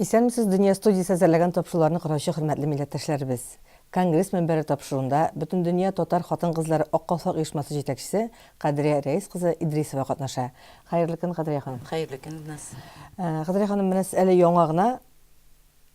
Исәнмесез, Дөнья студиясы әзерләгән тапшыруларны караучы хөрмәтле милләттәшләребез. Конгресс мөнбәре тапшыруында Бөтен дөнья татар хатын-кызлары ак калфак оешмасы җитәкчесе Кадрия Рәис кызы Идрисова катнаша. Хәерле көн, Кадрия ханым. Хәерле көн, Нас. Кадрия ханым, менә сез әле яңа гына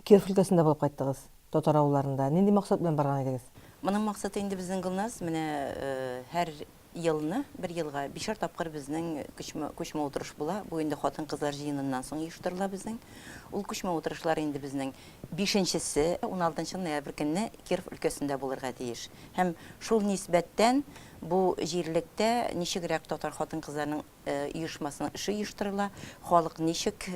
Киров өлкәсендә булып кайттыгыз, татар авылларында. Нинди максат белән барган идегез? Моның максаты инде безнең Гөлназ, менә һәр елны, бер елга 5 тапкыр безнең күчмә утырыш була. Бу инде хатын-кызлар җыеныннан соң оештырыла безнең. Ул күчмә утырышлар инде безнең 5-нчесе 16 ноябрь көнне Киров өлкәсендә булырга тиеш. Һәм шул нисбәттән бу җирлектә ничегрәк татар хатын-кызларның оешмасының эше оештырыла, халык ничек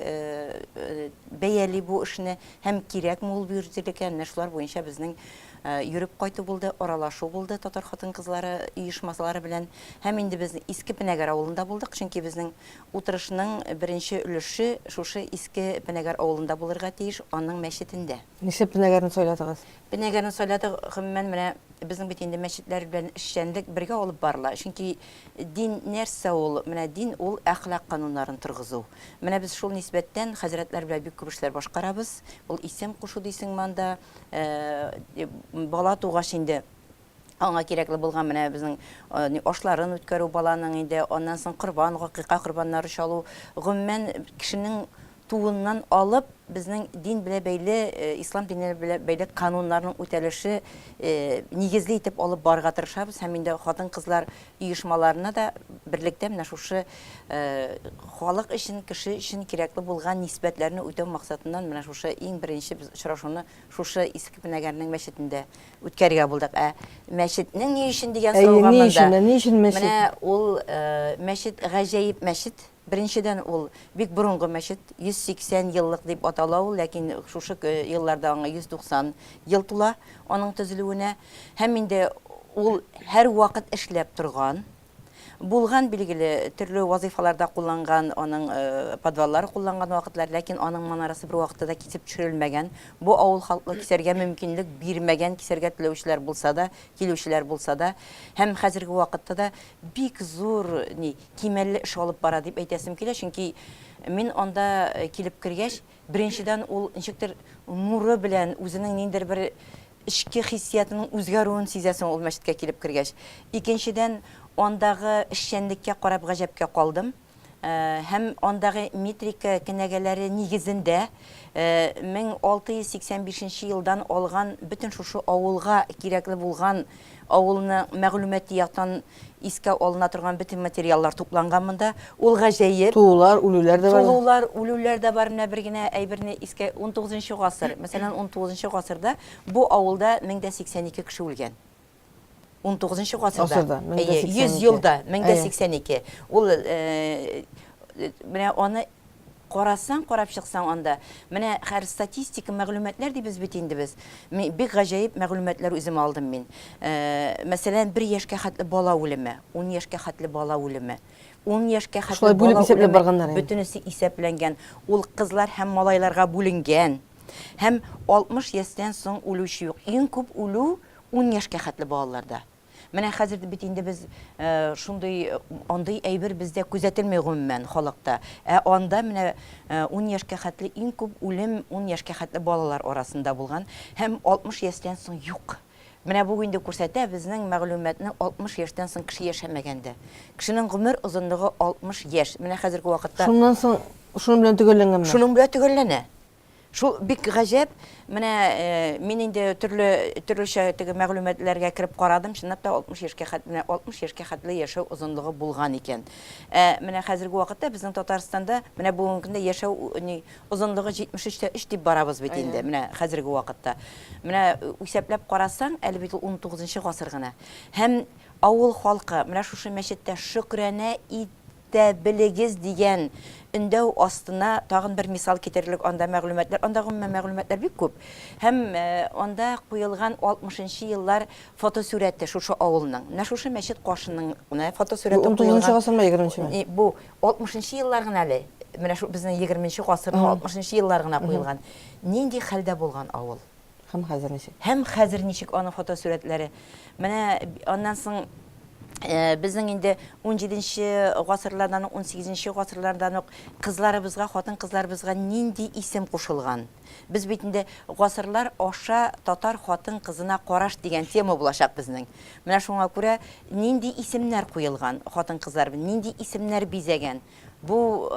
бәяли бу эшне һәм кирәкме ул бирделеккән, менә шулар буенча безнең йөреп кайту булды, аралашу булды татар хатын-кызлары оешмалары белән. Һәм инде без Иске Пенәгәр авылында булдык, чөнки безнең утырышның беренче өлеше шушы Иске Пенәгәр авылында булырга тиеш, аның мәчетендә. Нишләп Пенәгәрне сайладыгыз? Пенәгәрне сайладык, гомумән менә безнең бит инде мәчетләр белән эшчәнлек бергә алып барыла. Чөнки дин нәрсә ул? Менә дин ул әхлак кануннарын торгызу. Менә без шул нисбәттән хәзрәтләр белән бик күп эшләр башкарабыз. Ул исем кушу дисең манда, бала тугач инде аңа кирәкле булган менә безнең ашларын үткәрү баланың инде, аннан соң корбан, гакыйка корбаннары чалу, гомумән кешенең туыннан алып безнең дин белән бәйле, ислам дине белән бәйле кануннарның үтәлеше нигезле итеп алып барырга тырышабыз. Һәм инде хатын-кызлар оешмаларына да берлектә менә шушы халык өчен, кеше өчен кирәкле булган нисбәтләрне үтәү максатыннан менә шушы иң беренче без очрашуны шушы Иске Пенәгәрнең мәчетендә үткәргә булдык. Мәчетнең ни өчен дигән сорауга монда. Ни өчен мәчет? Менә ул мәчет гаҗәеп мәчет. Беренчедән ул бик борынгы мәчет, 180 еллык дип атала ул, ләкин шушы елларда аңа 190 ел тула аның төзелүенә. Һәм инде ул һәр вакыт эшләп торган. Булган билгеле төрле вазифаларда кулланган, аның подваллары кулланган вакытлар, ләкин аның манарасы бер вакытта да кисеп төшерелмәгән. Бу авыл халкы кисәргә мөмкинлек бирмәгән, кисәргә теләүчеләр булса да, килүчеләр булса да, һәм хәзерге вакытта да бик зур кимәлле эш алып бара дип әйтәсем килә, чөнки мин анда килеп кергәч, беренчедән ул ничектер нуры белән үзенең ниндидер бер эчке хиссиятының үзгәрүен сизәсең ул мәчеткә килеп кергәч. Икенчедән ондагы эшчәнлеккә карап гаҗәпкә калдым. Һәм ондагы метрика кенәгәләре нигезендә 1685 елдан алган бөтен шушы авылга кирәкле булган авылны мәгълүмати яктан искә алына торган бөтен материаллар тупланган монда. Ул гаҗәеп. Туулар, үлүләр дә бар. Туулар, үлүләр дә бар. Менә бер генә әйберне искә 19-нчы гасыр. Мәсәлән, 19-нчы гасырда бу авылда 1082 кеше үлгән. 19-нчы гасырда. 100 елда 1082. Ул менә аны карасаң, карап чыксаң анда, менә һәр статистика мәгълүматлар ди без бит инде без. Бик гаҗәеп мәгълүматлар үзем алдым мин. Мәсәлән, 1 яшькә хәтле бала үлеме, 10 яшькә хәтле бала үлеме. 10 яшькә хәтле бала үлеме. Бөтенесе исәпләнгән. Ул кызлар һәм малайларга бүленгән. Һәм 60 яшьтән соң үлүче юк. Иң күп үлү 10 яшькә хәтле балаларда. Менә хәзер бит инде без шундый андый әйбер бездә күзәтелмәй гомумән халыкта. Анда менә 10 яшькә хәтле иң күп үлем 10 яшькә хәтле балалар арасында булган һәм 60 яшьтән соң юк. Менә бу инде күрсәтә безнең мәгълүматны 60 яшьтән соң кеше яшәмәгәндә. Кешенең гомер озынлыгы 60 яшь. Менә хәзерге вакытта шуннан соң шуның белән төгәлләнгәнме? Шуның белән төгәлләнә. Шул бик гаҗәп. Менә мин инде төрлечә теге мәгълүматларга кирип карадым. Чынлап та 60 яшькә хәтле 60 яшькә хәтле яшәү озынлыгы булган икән. Менә хәзерге вакытта безнең Татарстанда менә бүгенге көндә яшәү озынлыгы 73 дип барабыз бит инде. Менә хәзерге вакытта. Менә исәпләп карасаң, әле бит 19-нчы гасыр гына. Һәм авыл халкы менә шушы мәчеттә шөкранә итә белегез дигән өндәү астына тагын бер мисал китерерлек анда мәгълүматлар, анда гомумән мәгълүматлар бик күп. Һәм анда куелган 60-нчы еллар фотосурәте шушы авылның. Менә шушы мәчет кашының фотосурәте куелган. 19-нчы гасырда 20-нче. Бу 60-нчы еллар гына әле. Менә шу безнең 20-нче гасырның 60-нчы еллар гына куелган. Нинди хәлдә булган авыл? Һәм хәзер ничек? Һәм хәзер ничек аның фотосурәтләре. Менә аннан соң Біздің енді 17-ші ғасырлардан, 18-ші ғасырлардан қызларыбызға, хатын қызларыбызға нинди исем қошылған. Біз бетінде ғасырлар оша татар хатын қызына қораш деген тема болашақ біздің. Мына шуңа күрә нинди исемнәр қойылған хатын қызлар, нинди исемнәр бизәгән. Бу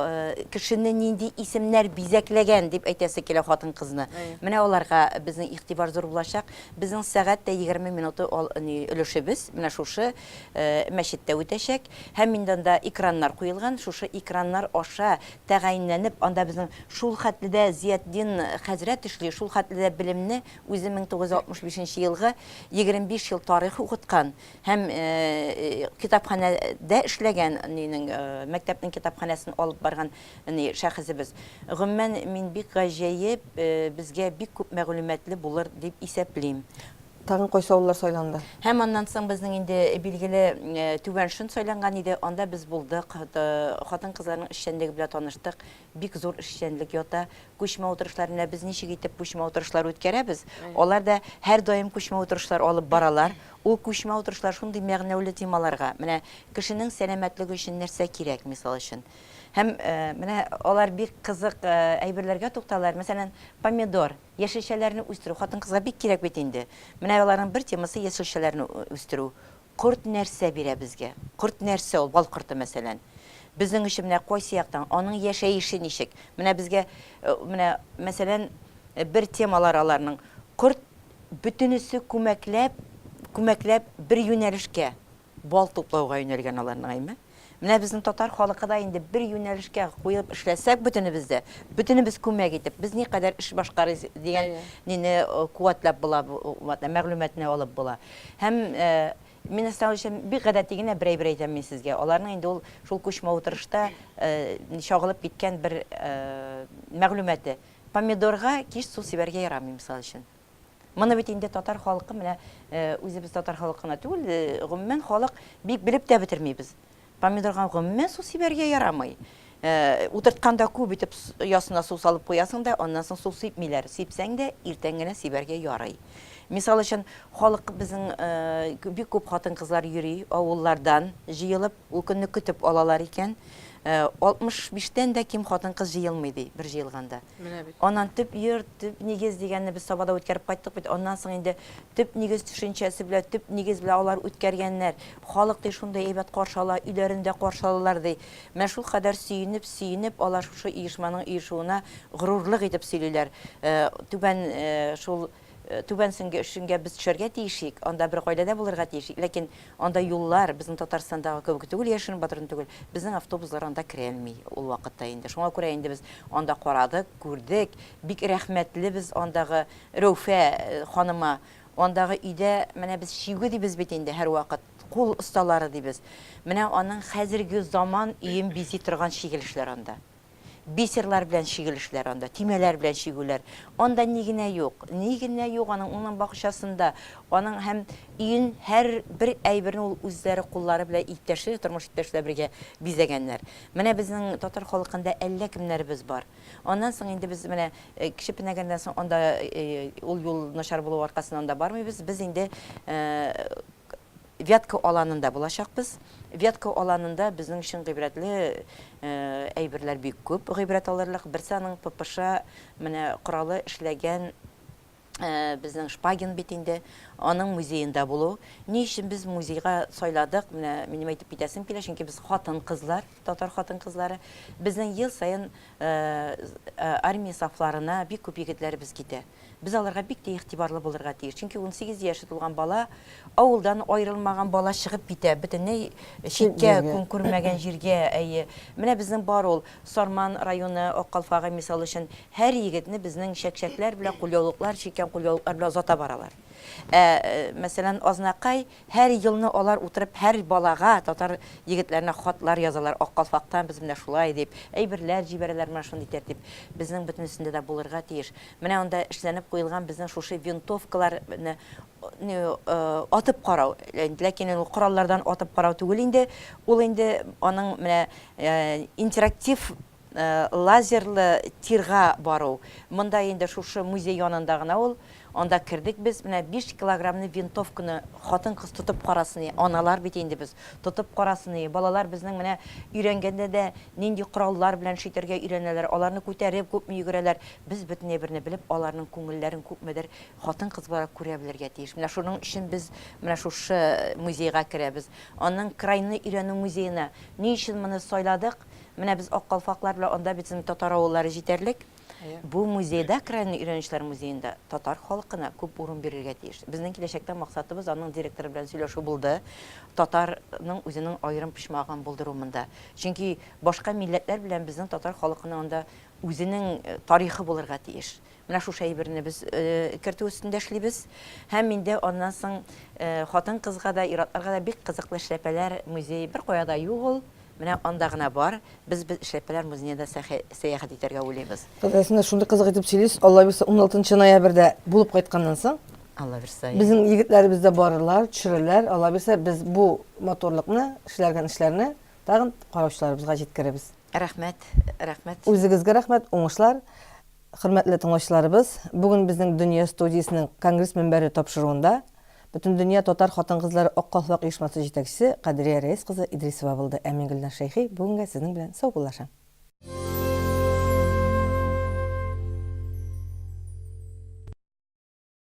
кешене нинди исемнәр бизәкләгән дип әйтәсе килә хатын кызны. Менә аларга безнең игътибар зур булачак. Безнең сәгатьтә 20 минуты өлешебез менә шушы мәчеттә үтәчәк. Һәм миндән да экраннар куелган. Шушы экраннар аша тәгаенләнеп, анда безнең шул хәтледә Зиятдин хәзрәт эшли, шул хәтледә белемне үзе 1965 елгы 25 ел тарих укыткан. Һәм китапханәдә эшләгән, мәктәпнең китапханәсен алып барган шәхесебез. Гомумән мин бик гаҗәеп, безгә бик күп мәгълүматлы булыр дип исәплим. Тагын кайсы авыллар сайланды? Һәм аннан соң безнең инде билгеле Түбәншин сайланган иде. Анда без булдык, хатын-кызларның эшчәнлеге белән таныштык. Бик зур эшчәнлек ята. Күчмә утырышларына без ничек итеп күчмә утырышлар үткәрәбез. Алар да һәр даим күчмә утырышлар алып баралар. Ул күчмә утырышлар шундый мәгънәле темаларга. Менә кешенең сәламәтлеге өчен нәрсә кирәк, мисал өчен. Һәм менә алар бик кызык әйберләргә тукталар. Мәсәлән, помидор, яшелчәләрне үстерү хатын-кызга бик кирәк бит инде. Менә аларның бер темасы яшелчәләрне үстерү. Корт нәрсә бирә безгә? Корт нәрсә ул? Бал корты мәсәлән. Безнең өчен менә кайсы яктан аның яшәеше ничек? Менә безгә менә мәсәлән бер темалар аларның. Корт бөтенесе күмәкләп бер юнәлешкә бал туплауга юнәлгән аларның әйме. Менә безнең татар халкы да инде бер юнәлешкә куеп эшләсәк бөтенебез күмәк итеп, без ни кадәр эш башкарыз дигән нине куәтләп була, мәгълүматны алып була. Һәм мин өчен бик гадәти генә бер әйтәм мин сезгә. Аларның инде ул шул күчмә утырышта шагылып киткән бер мәгълүматы. Помидорга кич су сибәргә ярамый, мисал өчен. Моны бит инде татар халкы менә үзебез татар халкына түгел, гомумән халык бик белеп тә бетермибез. Помидорга гомумән су сибәргә ярамый. Утыртканда күп итеп ясына су салып куясың да, аннан соң су сипмиләр. Сипсәң дә иртән генә сибәргә ярый. Мисал өчен халык безнең бик күп хатын-кызлар йөри, авыллардан җыелып, ул көнне көтеп алалар икән. 65-тән дә ким хатын-кыз җыелмый ди бер җыелганда. Аннан төп йорт, төп нигез дигәнне без сабада үткәреп кайттык бит. Аннан соң инде төп нигез төшенчәсе белән, төп нигез белән алар үткәргәннәр. Халык ди шундай әйбәт каршыла, өйләрендә каршылалар ди. Менә шул кадәр сөенеп, алар шушы оешманың оешуына горурлык итеп сөйлиләр. Түбәнсенгә без төшәргә тиешик, анда бер гаиләдә булырга тиешик, ләкин анда юллар безнең Татарстандагы кебек түгел, Яшин Батырын түгел. Безнең автобуслар анда керә алмый ул вакытта инде. Шуңа күрә инде без анда карадык, күрдек, бик рәхмәтле без андагы Рәүфә ханыма, андагы өйдә менә без шигү дибез бит инде һәр вакыт, кул осталары дибез. Менә аның хәзерге заман өен бизи торган шигелешләр анда. Бисерлар белән шигелешләр анда, тимәләр белән шигүләр. Анда ни генә юк аның уның бакчасында. Аның һәм өен һәр бер әйберне ул үзләре куллары белән иптәшләр, тормыш иптәшләр бергә бизәгәннәр. Менә безнең татар халкында әллә кемнәрбез бар. Аннан соң инде без менә кеше пенәгәндән соң анда ул юл начар булу аркасында анда бармыйбыз. Без инде Вятка аланында булачакбыз. Вятка аланында безнең өчен гыйбрәтле әйберләр бик күп. Гыйбрәт алырлык берсе аның ППШ менә коралы эшләгән безнең Шпагин бит инде аның музеенда булу. Ни өчен без музейга сайладык? Менә минем әйтеп китәсем килә, чөнки без хатын-кызлар, татар хатын-кызлары, безнең ел сайын армия сафларына бик күп егетләребез китә. Biz аларга бик тә игътибарлы булырга тиеш. Чөнки 18 яше тулган бала, авылдан аерылмаган бала чыгып китә, бөтенләй читкә, күн күрмәгән җиргә. Менә безнең бар ул Сарман районы Аккалфага мисал өчен һәр егетне безнең шәкшәкләр белән кулъяулыклар, чиккән кулъяулыклар белән озата баралар. Мәсәлән, Азнакай һәр елны алар утырып һәр балага татар егетләренә хатлар язалар. Аккалфактан без менә шулай дип, әйберләр җибәрәләр, менә шундый тәртип. Безнең бөтенесендә дә булырга тиеш. Менә анда эшләнеп куелган безнең шушы винтовкаларны атып карау, ләкин ул кораллардан атып карау түгел инде, ул инде аның менә интерактив лазерлы тирга бару. Монда инде шушы музей янында гына ул. Анда кирдик без, менә 5 килограммны винтовканы хатын-кыз тотып карасын, аналар бит инде без тотып карасын, балалар безнең менә өйрәнгәндә дә нинди кораллар белән шитәргә өйрәнәләр, аларны күтәреп күпме йөгерәләр. Без бөтенләй берне белеп, аларның күңелләрен күпмедер хатын-кызлар күрә белергә тиеш. Менә шуның өчен без менә шушы музейга керәбез. Аның крайны өйрәнү музеена ни өчен моны сайладык? Менә без ак калфаклар белән анда бит татар авыллары җитәрлек. Бу музейда, крайны өйрәнүчләр музеенда татар халкына күп урын бирергә тиеш. Безнең киләчәктә максатыбыз аның директоры белән сөйләшү булды. Татарның үзенең аерым пишмагын булдыру монда. Чөнки башка милләтләр белән безнең татар халкының анда үзенең тарихы булырга тиеш. Менә шушы әйберне без кертү өстендә эшлибез. Һәм инде аннан соң хатын-кызга да, ир-атларга да бик кызыклы эшләпәләр музей бер каяда юк ул. Менә анда гына бар. Без эшләпәләр музеенда сәяхәт итәргә уйлыйбыз. Әсендә шундый кызык итеп сөйлисез. Алла бирсә 16 ноябрьдә булып кайтканнан соң Алла бирсә. Безнең егетләребез дә барырлар, төшерәләр. Алла бирсә без бу моторлыкны, эшләргән эшләрне тагын караучыларыбызга җиткерәбез. Рәхмәт, рәхмәт. Үзегезгә рәхмәт, уңышлар. Хөрмәтле тыңлаучыларыбыз, бүген безнең Дөнья студиясенең Конгресс мөнбәре тапшыруында Бөтен дөнья татар хатын-кызлары ак калфак оешмасы җитәкчесе Кадрия Рәис кызы Идрисова булды. Әмин Гөлнар Шәйхи бүгенгә сезнең белән сау булашам.